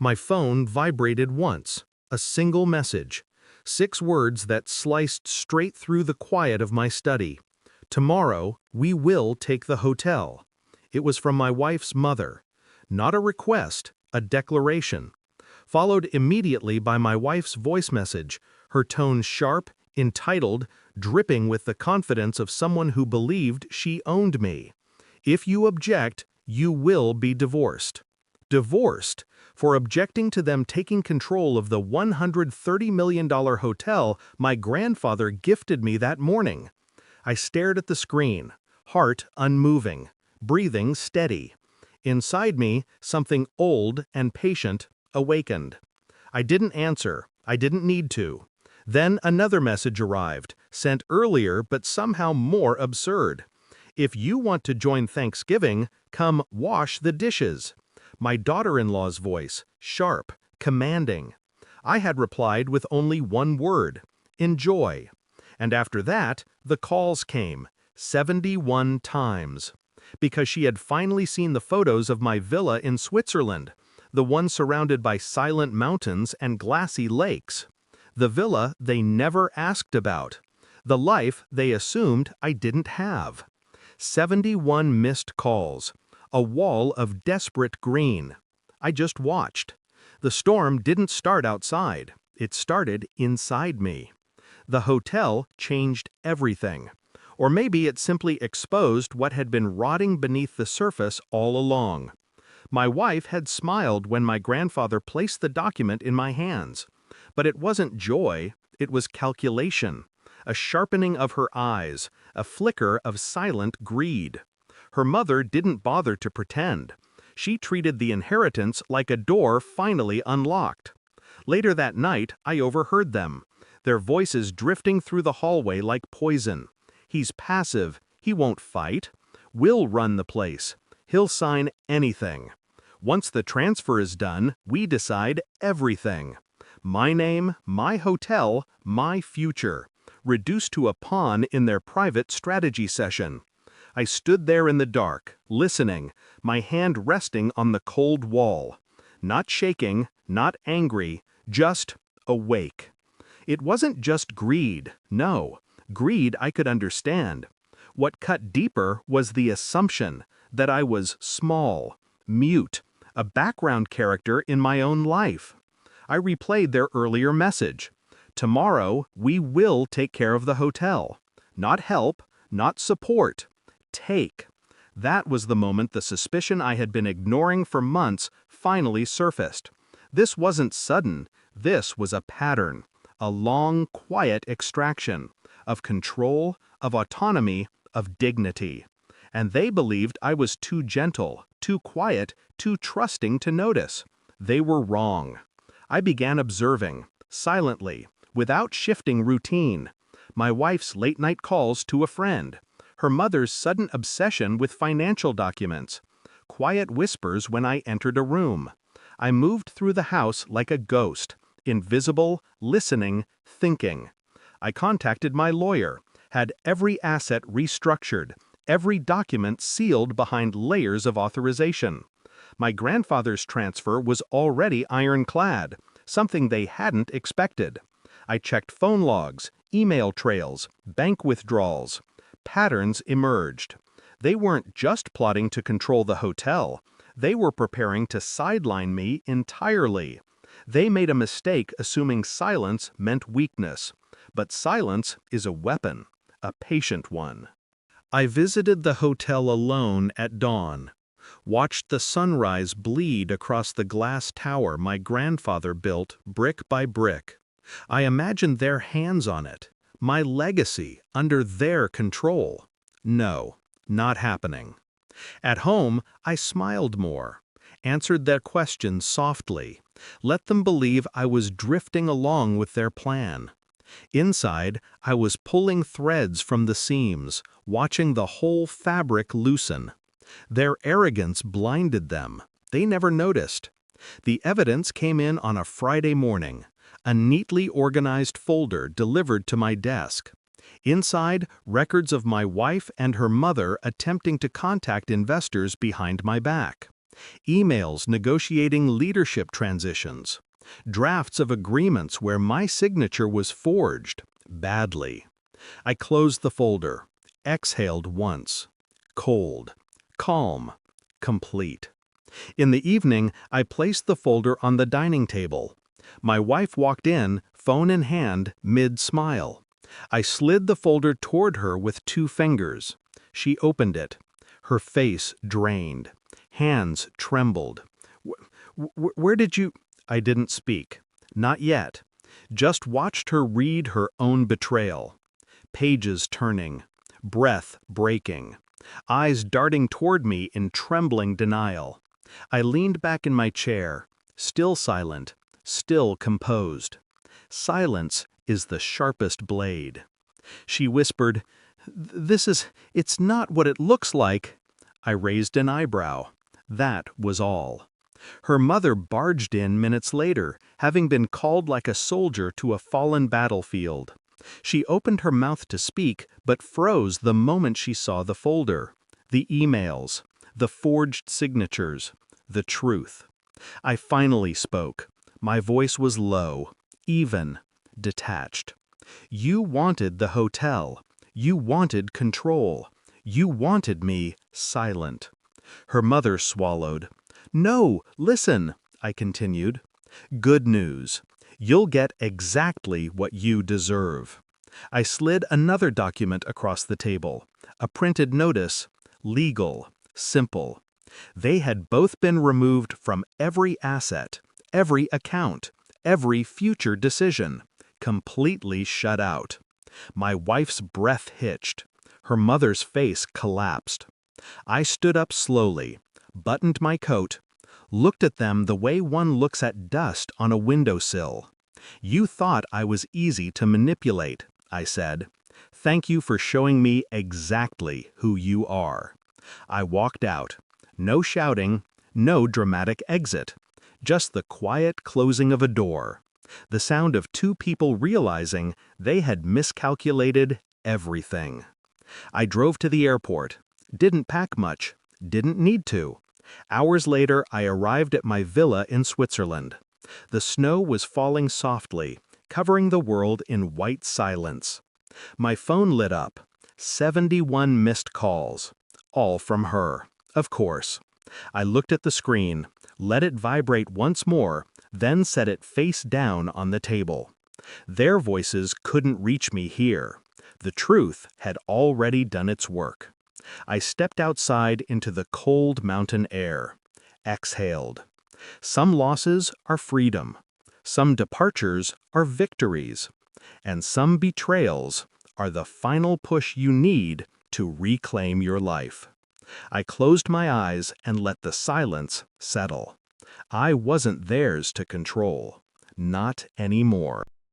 My phone vibrated once, a single message, 6 words that sliced straight through the quiet of my study. Tomorrow, we will take the hotel. It was from my wife's mother. Not a request, a declaration. Followed immediately by my wife's voice message, her tone sharp, entitled, dripping with the confidence of someone who believed she owned me. If you object, you will be divorced. Divorced for objecting to them taking control of the $130 million hotel my grandfather gifted me that morning. I stared at the screen, heart unmoving, breathing steady. Inside me, something old and patient awakened. I didn't answer. I didn't need to. Then another message arrived, sent earlier but somehow more absurd. If you want to join Thanksgiving, come wash the dishes. My daughter-in-law's voice, sharp, commanding. I had replied with only one word, enjoy. And after that, the calls came, 71 times. Because she had finally seen the photos of my villa in Switzerland, the one surrounded by silent mountains and glassy lakes. The villa they never asked about. The life they assumed I didn't have. 71 missed calls. A wall of desperate green. I just watched. The storm didn't start outside. It started inside me. The hotel changed everything. Or maybe it simply exposed what had been rotting beneath the surface all along. My wife had smiled when my grandfather placed the document in my hands. But it wasn't joy, it was calculation. A sharpening of her eyes, a flicker of silent greed. Her mother didn't bother to pretend. She treated the inheritance like a door finally unlocked. Later that night, I overheard them, their voices drifting through the hallway like poison. He's passive, he won't fight. We'll run the place. He'll sign anything. Once the transfer is done, we decide everything. My name, my hotel, my future. Reduced to a pawn in their private strategy session. I stood there in the dark, listening, my hand resting on the cold wall. Not shaking, not angry, just awake. It wasn't just greed, no. Greed I could understand. What cut deeper was the assumption that I was small, mute, a background character in my own life. I replayed their earlier message. Tomorrow, we will take care of the hotel. Not help, not support. Take. That was the moment the suspicion I had been ignoring for months finally surfaced. This wasn't sudden. This was a pattern. A long, quiet extraction. Of control, of autonomy, of dignity. And they believed I was too gentle, too quiet, too trusting to notice. They were wrong. I began observing, silently, without shifting routine. My wife's late-night calls to a friend. Her mother's sudden obsession with financial documents. Quiet whispers when I entered a room. I moved through the house like a ghost, invisible, listening, thinking. I contacted my lawyer, had every asset restructured, every document sealed behind layers of authorization. My grandfather's transfer was already ironclad, something they hadn't expected. I checked phone logs, email trails, bank withdrawals. Patterns emerged. They weren't just plotting to control the hotel. They were preparing to sideline me entirely. They made a mistake assuming silence meant weakness. But silence is a weapon, a patient one. I visited the hotel alone at dawn, watched the sunrise bleed across the glass tower my grandfather built brick by brick. I imagined their hands on it, my legacy under their control. No, not happening. At home, I smiled more, answered their questions softly, let them believe I was drifting along with their plan. Inside, I was pulling threads from the seams, watching the whole fabric loosen. Their arrogance blinded them. They never noticed. The evidence came in on a Friday morning, a neatly organized folder delivered to my desk. Inside, records of my wife and her mother attempting to contact investors behind my back. Emails negotiating leadership transitions. Drafts of agreements where my signature was forged, badly. I closed the folder, exhaled once. Cold, calm, complete. In the evening, I placed the folder on the dining table. My wife walked in, phone in hand, mid-smile. I slid the folder toward her with 2 fingers. She opened it. Her face drained. Hands trembled. Where did you—" I didn't speak. Not yet. Just watched her read her own betrayal. Pages turning. Breath breaking. Eyes darting toward me in trembling denial. I leaned back in my chair, still silent, still composed. Silence is the sharpest blade. She whispered, "It's not what it looks like." I raised an eyebrow. That was all. Her mother barged in minutes later, having been called like a soldier to a fallen battlefield. She opened her mouth to speak, but froze the moment she saw the folder, the emails, the forged signatures, the truth. I finally spoke. My voice was low, even, detached. "You wanted the hotel. You wanted control. You wanted me silent." Her mother swallowed. "No, listen," I continued. "Good news. You'll get exactly what you deserve." I slid another document across the table, a printed notice, legal, simple. They had both been removed from every asset, every account, every future decision, completely shut out. My wife's breath hitched. Her mother's face collapsed. I stood up slowly, buttoned my coat, looked at them the way one looks at dust on a windowsill. "You thought I was easy to manipulate," I said. "Thank you for showing me exactly who you are." I walked out. No shouting, no dramatic exit. Just the quiet closing of a door. The sound of 2 people realizing they had miscalculated everything. I drove to the airport. Didn't pack much. Didn't need to. Hours later, I arrived at my villa in Switzerland. The snow was falling softly, covering the world in white silence. My phone lit up. 71 missed calls. All from her, of course. I looked at the screen, let it vibrate once more, then set it face down on the table. Their voices couldn't reach me here. The truth had already done its work. I stepped outside into the cold mountain air. Exhaled. Some losses are freedom. Some departures are victories. And some betrayals are the final push you need to reclaim your life. I closed my eyes and let the silence settle. I wasn't theirs to control. Not anymore.